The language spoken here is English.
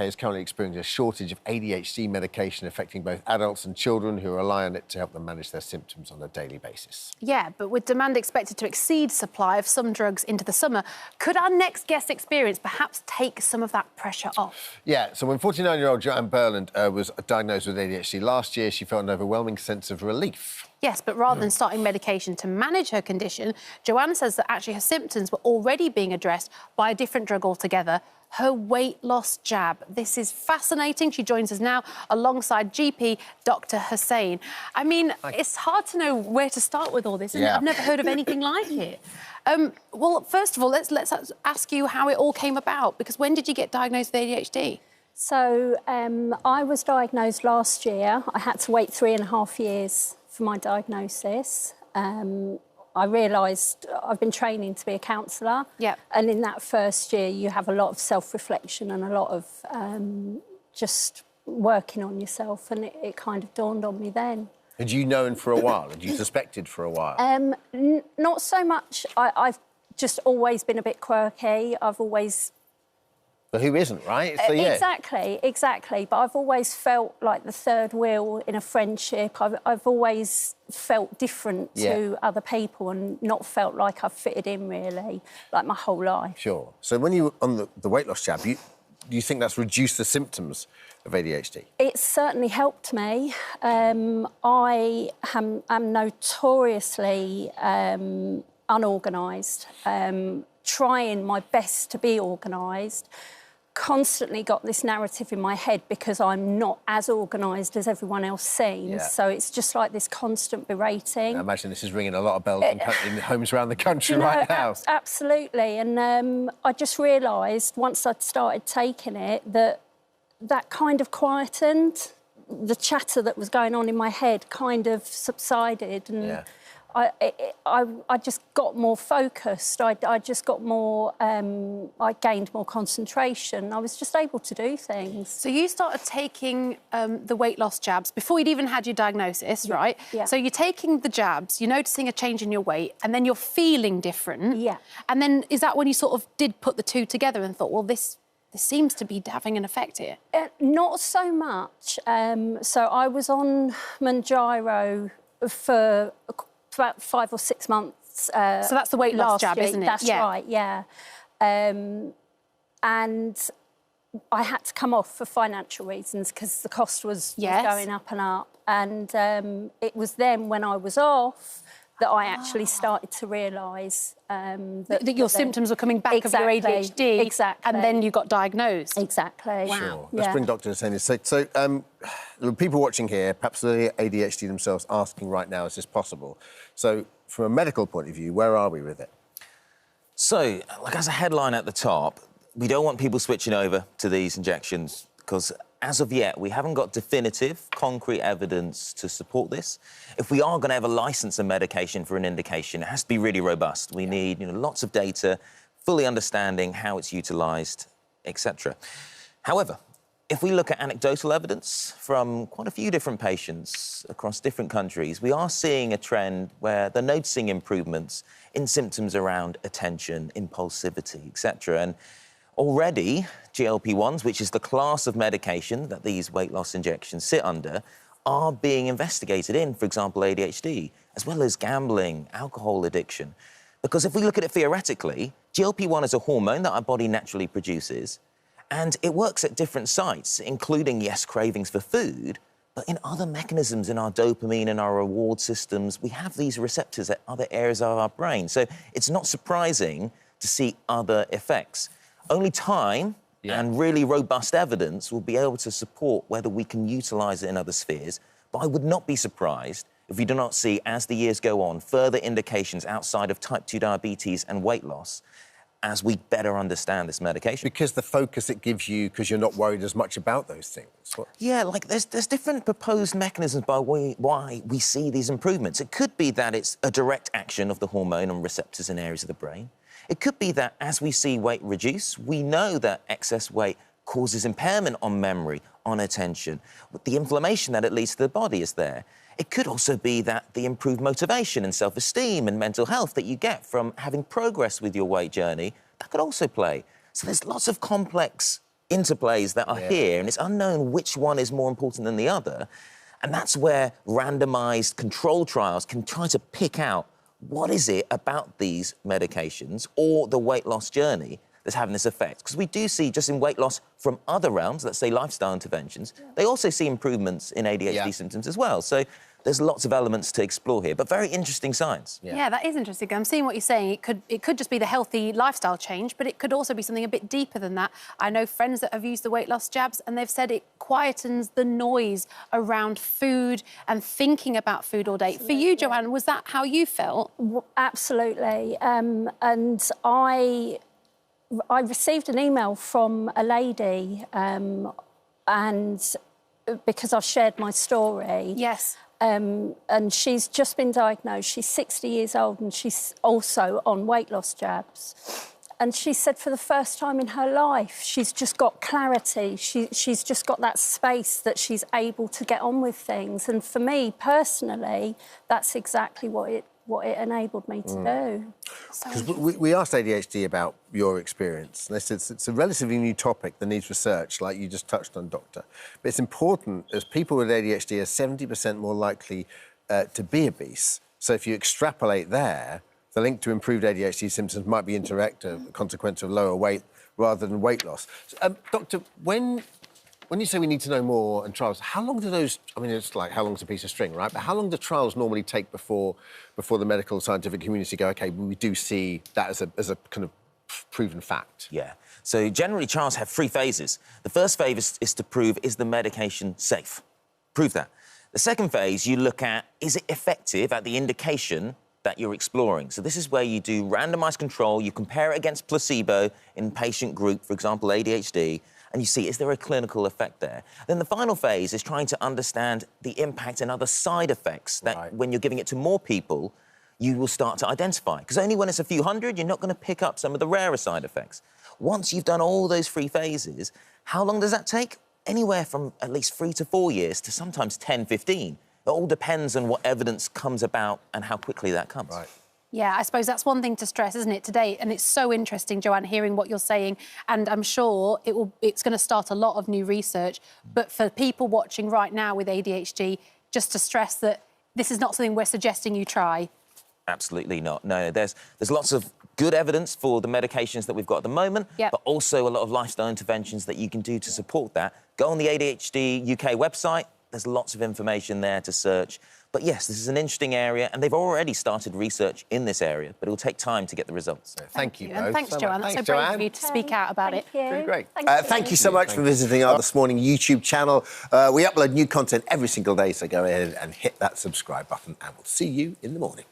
is currently experiencing a shortage of ADHD medication affecting both adults and children who rely on it to help them manage their symptoms on a daily basis. Yeah, but with demand expected to exceed supply of some drugs into the summer, could our next guest experience perhaps take some of that pressure off? Yeah, so when 49-year-old Joann Burland was diagnosed with ADHD last year, she felt an overwhelming sense of relief. Yes, but rather than starting medication to manage her condition, Joann says that actually her symptoms were already being addressed by a different drug altogether, her weight loss jab. This is fascinating. She joins us now alongside GP Dr. Hussain. I mean, it's hard to know where to start with all this, and I've never heard of anything like it. Well, first of all, let's ask you how it all came about, because when did you get diagnosed with ADHD? So I was diagnosed last year. I had to wait 3.5 years for my diagnosis. I realised I've been training to be a counsellor. Yep. And in that first year, you have a lot of self-reflection and a lot of just working on yourself, and it kind of dawned on me then. Had you known for a while? Had you suspected for a while? Not so much. I've just always been a bit quirky. I've always... But who isn't, right? So, yeah. Exactly. But I've always felt like the third wheel in a friendship. I've always felt different to other people and not felt like I've fitted in, really, like my whole life. Sure. So when you were on the weight loss jab, do you think that's reduced the symptoms of ADHD? It's certainly helped me. I am notoriously unorganised, trying my best to be organised. Constantly got this narrative in my head because I'm not as organised as everyone else seems. Yeah. So it's just like this constant berating. I imagine this is ringing a lot of bells in homes around the country right now. Absolutely. And I just realised once I'd started taking it that kind of quietened. The chatter that was going on in my head kind of subsided, and I just got more focused. I just got more... I gained more concentration. I was just able to do things. So you started taking the weight loss jabs before you'd even had your diagnosis, right? Yeah. So you're taking the jabs, you're noticing a change in your weight, and then you're feeling different. Yeah. And then is that when you sort of did put the two together and thought, well, this seems to be having an effect here? Not so much. So I was on Manjaro for about 5 or 6 months. So that's the weight loss jab, isn't it? That's right, yeah. And I had to come off for financial reasons because the cost was going up and up. And it was then when I was off that I actually started to realise... that your symptoms were coming back of your ADHD. Exactly. And then you got diagnosed. Exactly. Wow. Sure. Let's bring Dr. Hussain. So people watching here, perhaps the ADHD themselves, asking right now, is this possible? So from a medical point of view, where are we with it? So, like as a headline at the top, we don't want people switching over to these injections because as of yet, we haven't got definitive, concrete evidence to support this. If we are going to ever license a medication for an indication, it has to be really robust. We need lots of data, fully understanding how it's utilised, etc. However, if we look at anecdotal evidence from quite a few different patients across different countries, we are seeing a trend where they're noticing improvements in symptoms around attention, impulsivity, etc. And already, GLP-1s, which is the class of medication that these weight loss injections sit under, are being investigated in, for example, ADHD, as well as gambling, alcohol addiction. Because if we look at it theoretically, GLP-1 is a hormone that our body naturally produces, and it works at different sites, including, yes, cravings for food, but in other mechanisms in our dopamine and our reward systems, we have these receptors at other areas of our brain. So it's not surprising to see other effects. Only time and really robust evidence will be able to support whether we can utilise it in other spheres. But I would not be surprised if we do not see, as the years go on, further indications outside of type 2 diabetes and weight loss as we better understand this medication. Because the focus it gives you, because you're not worried as much about those things. Yeah, like there's different proposed mechanisms by why we see these improvements. It could be that it's a direct action of the hormone on receptors in areas of the brain. It could be that as we see weight reduce, we know that excess weight causes impairment on memory, on attention. The inflammation that it leads to the body is there. It could also be that the improved motivation and self-esteem and mental health that you get from having progress with your weight journey, that could also play. So there's lots of complex interplays that are here, and it's unknown which one is more important than the other. And that's where randomised control trials can try to pick out what is it about these medications or the weight loss journey that's having this effect. Because we do see, just in weight loss from other realms, let's say lifestyle interventions, they also see improvements in ADHD symptoms as well. So there's lots of elements to explore here, but very interesting science. Yeah, that is interesting. I'm seeing what you're saying. It could just be the healthy lifestyle change, but it could also be something a bit deeper than that. I know friends that have used the weight loss jabs, and they've said it quietens the noise around food and thinking about food all day. Absolutely. For you, Joann, was that how you felt? Absolutely. And I received an email from a lady, and because I've shared my story. Yes. And she's just been diagnosed. She's 60 years old and she's also on weight loss jabs. And she said for the first time in her life, she's just got clarity. She's just got that space that she's able to get on with things. And for me, personally, that's exactly what it enabled me to do. Because we asked ADHD about your experience. And they said it's a relatively new topic that needs research, like you just touched on, Doctor. But it's important, as people with ADHD are 70% more likely to be obese. So if you extrapolate there, the link to improved ADHD symptoms might be indirect, a consequence of lower weight rather than weight loss. So, Doctor, when you say we need to know more and trials, how long do those... I mean, it's like how long's a piece of string, right? But how long do trials normally take before the medical scientific community go, OK, we do see that as a kind of proven fact? Yeah. So generally, trials have 3 phases. The first phase is to prove, is the medication safe? Prove that. The second phase, you look at, is it effective at the indication that you're exploring? So this is where you do randomised control, you compare it against placebo in patient group, for example, ADHD, and you see, is there a clinical effect there? Then the final phase is trying to understand the impact and other side effects that when you're giving it to more people, you will start to identify. Because only when it's a few hundred, you're not going to pick up some of the rarer side effects. Once you've done all those 3 phases, how long does that take? Anywhere from at least 3 to 4 years to sometimes 10, 15. It all depends on what evidence comes about and how quickly that comes. Right. Yeah, I suppose that's one thing to stress, isn't it, today? And it's so interesting, Joann, hearing what you're saying. And I'm sure it's going to start a lot of new research. But for people watching right now with ADHD, just to stress that this is not something we're suggesting you try. Absolutely not. No, there's lots of good evidence for the medications that we've got at the moment, but also a lot of lifestyle interventions that you can do to support that. Go on the ADHD UK website. There's lots of information there to search. But yes, this is an interesting area, and they've already started research in this area, but it will take time to get the results. Thank you both. And thanks, Joann. That's so brave of you to speak out about it. Thank you. Great. Thank you so much for visiting our This Morning YouTube channel. We upload new content every single day, so go ahead and hit that subscribe button, and we'll see you in the morning.